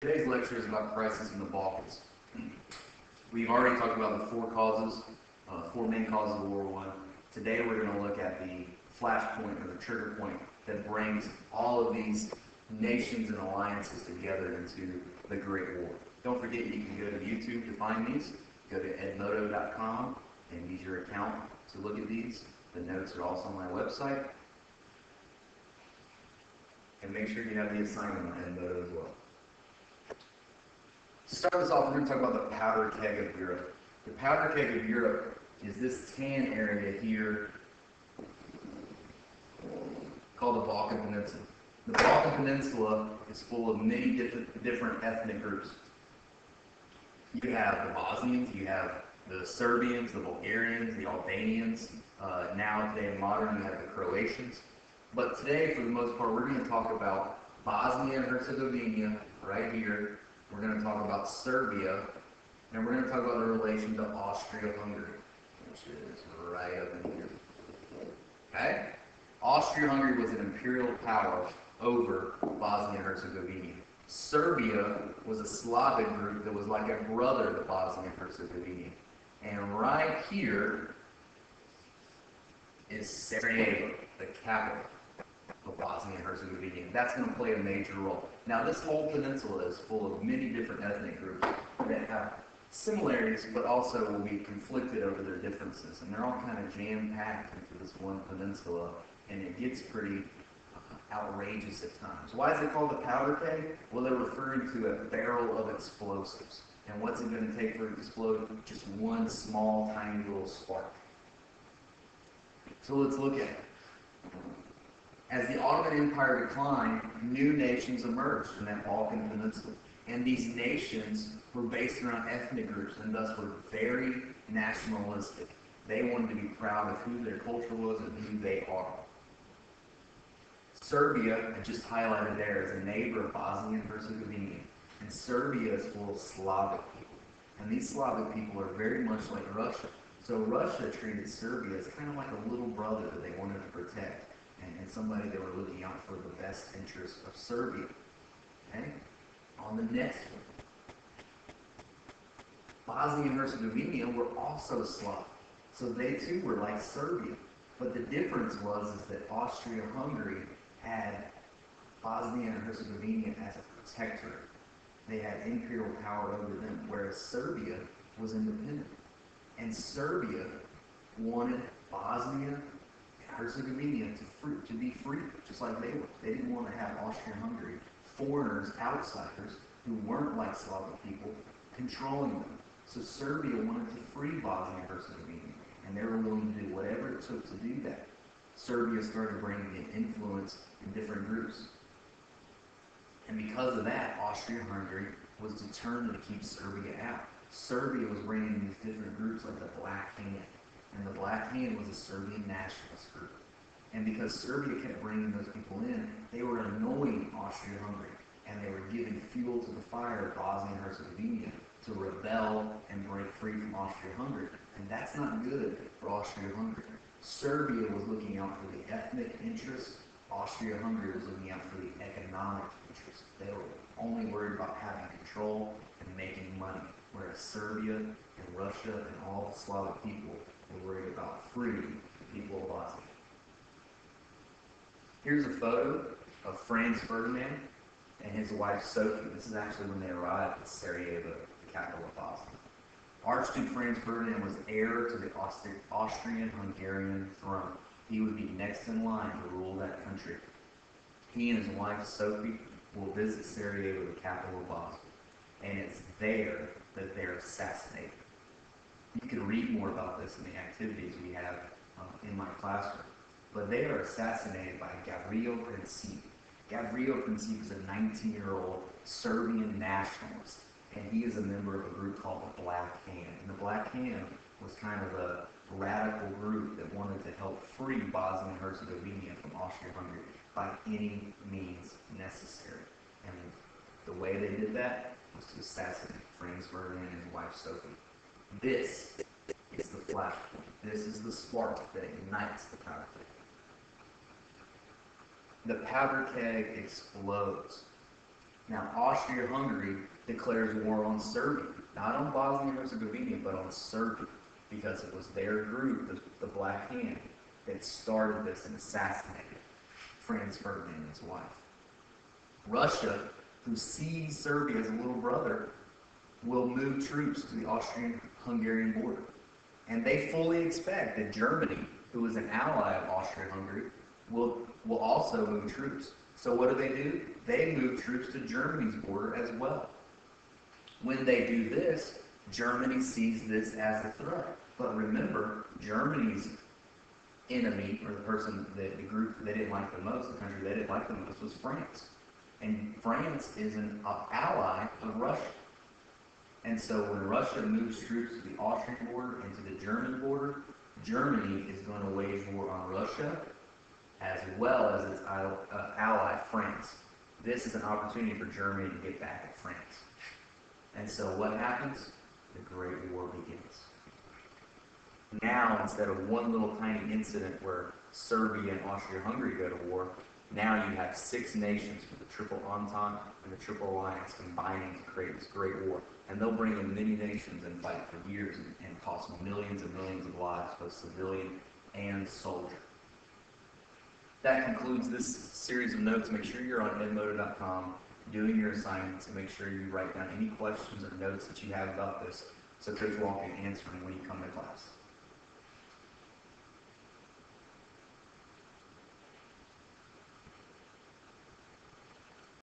Today's lecture is about crisis in the Balkans. We've already talked about the four main causes of World War I. Today we're going to look at the flashpoint or the trigger point that brings all of these nations and alliances together into the Great War. Don't forget you can go to YouTube to find these. Go to edmodo.com and use your account to look at these. The notes are also on my website. And make sure you have the assignment on Edmodo as well. To start this off, we're going to talk about the powder keg of Europe. The powder keg of Europe is this tan area here called the Balkan Peninsula. The Balkan Peninsula is full of many different ethnic groups. You have the Bosnians, you have the Serbians, the Bulgarians, the Albanians. Now, today in modern, you have the Croatians. But today, for the most part, we're going to talk about Bosnia and Herzegovina right here. We're going to talk about Serbia, and we're going to talk about the relation to Austria-Hungary, which is right up in here. Okay? Austria-Hungary was an imperial power over Bosnia and Herzegovina. Serbia was a Slavic group that was like a brother to Bosnia and Herzegovina. And right here is Sarajevo, the capital of Bosnia and Herzegovina. That's going to play a major role. Now, this whole peninsula is full of many different ethnic groups that have similarities, but also will be conflicted over their differences. And they're all kind of jam-packed into this one peninsula, and it gets pretty outrageous at times. Why is it called the powder keg? Well, they're referring to a barrel of explosives. And what's it going to take for it to explode? Just one small, tiny little spark. So let's look at it. As the Ottoman Empire declined, new nations emerged in that Balkan Peninsula. And these nations were based around ethnic groups and thus were very nationalistic. They wanted to be proud of who their culture was and who they are. Serbia, I just highlighted there, is a neighbor of Bosnia and Herzegovina. And Serbia is full of Slavic people. And these Slavic people are very much like Russia. So Russia treated Serbia as kind of like a little brother that they wanted to protect. And somebody they were looking out for the best interests of Serbia. Okay? On the next one, Bosnia and Herzegovina were also Slav. So they too were like Serbia. But the difference was that Austria-Hungary had Bosnia and Herzegovina as a protectorate. They had imperial power over them, whereas Serbia was independent. And Serbia wanted Bosnia and Herzegovina to be free, just like they were. They didn't want to have Austria-Hungary, foreigners, outsiders, who weren't like Slavic people, controlling them. So Serbia wanted to free Bosnia and Herzegovina, and they were willing to do whatever it took to do that. Serbia started bringing in influence in different groups. And because of that, Austria-Hungary was determined to keep Serbia out. Serbia was bringing in these different groups like the Black Hand. And the Black Hand was a Serbian nationalist group. And because Serbia kept bringing those people in, they were annoying Austria-Hungary. And they were giving fuel to the fire of Bosnia and Herzegovina to rebel and break free from Austria-Hungary. And that's not good for Austria-Hungary. Serbia was looking out for the ethnic interests. Austria-Hungary was looking out for the economic interests. They were only worried about having control and making money. Whereas Serbia and Russia and all the Slavic people were worried about freeing the people of Bosnia. Here's a photo of Franz Ferdinand and his wife Sophie. This is actually when they arrived at Sarajevo, the capital of Bosnia. Archduke Franz Ferdinand was heir to the Austrian-Hungarian throne. He would be next in line to rule that country. He and his wife Sophie will visit Sarajevo, the capital of Bosnia. And it's there that they're assassinated. You can read more about this in the activities we have in my classroom. But they are assassinated by Gavrilo Princip. Gavrilo Princip is a 19-year-old Serbian nationalist, and he is a member of a group called the Black Hand. And the Black Hand was kind of a radical group that wanted to help free Bosnia and Herzegovina from Austria-Hungary by any means necessary. And the way they did that was to assassinate Franz Ferdinand and his wife Sophie. This is the flashpoint. This is the spark that ignites the powder keg. The powder keg explodes Now, Austria-Hungary declares war on Serbia, not on Bosnia-Herzegovina, but on Serbia, because it was their group, the Black Hand, that started this and assassinated Franz Ferdinand and his wife. Russia, who sees Serbia as a little brother, will move troops to the Austrian-Hungarian border. And they fully expect that Germany, who is an ally of Austria-Hungary, will also move troops. So what do? They move troops to Germany's border as well. When they do this, Germany sees this as a threat. But remember, Germany's enemy, or the group they didn't like the most, the country they didn't like the most, was France. And France is an ally of Russia. And so when Russia moves troops to the Austrian border and to the German border, Germany is going to wage war on Russia as well as its ally France. This is an opportunity for Germany to get back at France. And so what happens? The Great War begins. Now, instead of one little tiny incident where Serbia and Austria-Hungary go to war, now you have 6 nations with the Triple Entente and the Triple Alliance combining to create this great war. And they'll bring in many nations and fight for years and cost millions and millions of lives, both civilian and soldier. That concludes this series of notes. Make sure you're on edmodo.com doing your assignments, and make sure you write down any questions or notes that you have about this so Coach Wall can answer them when you come to class.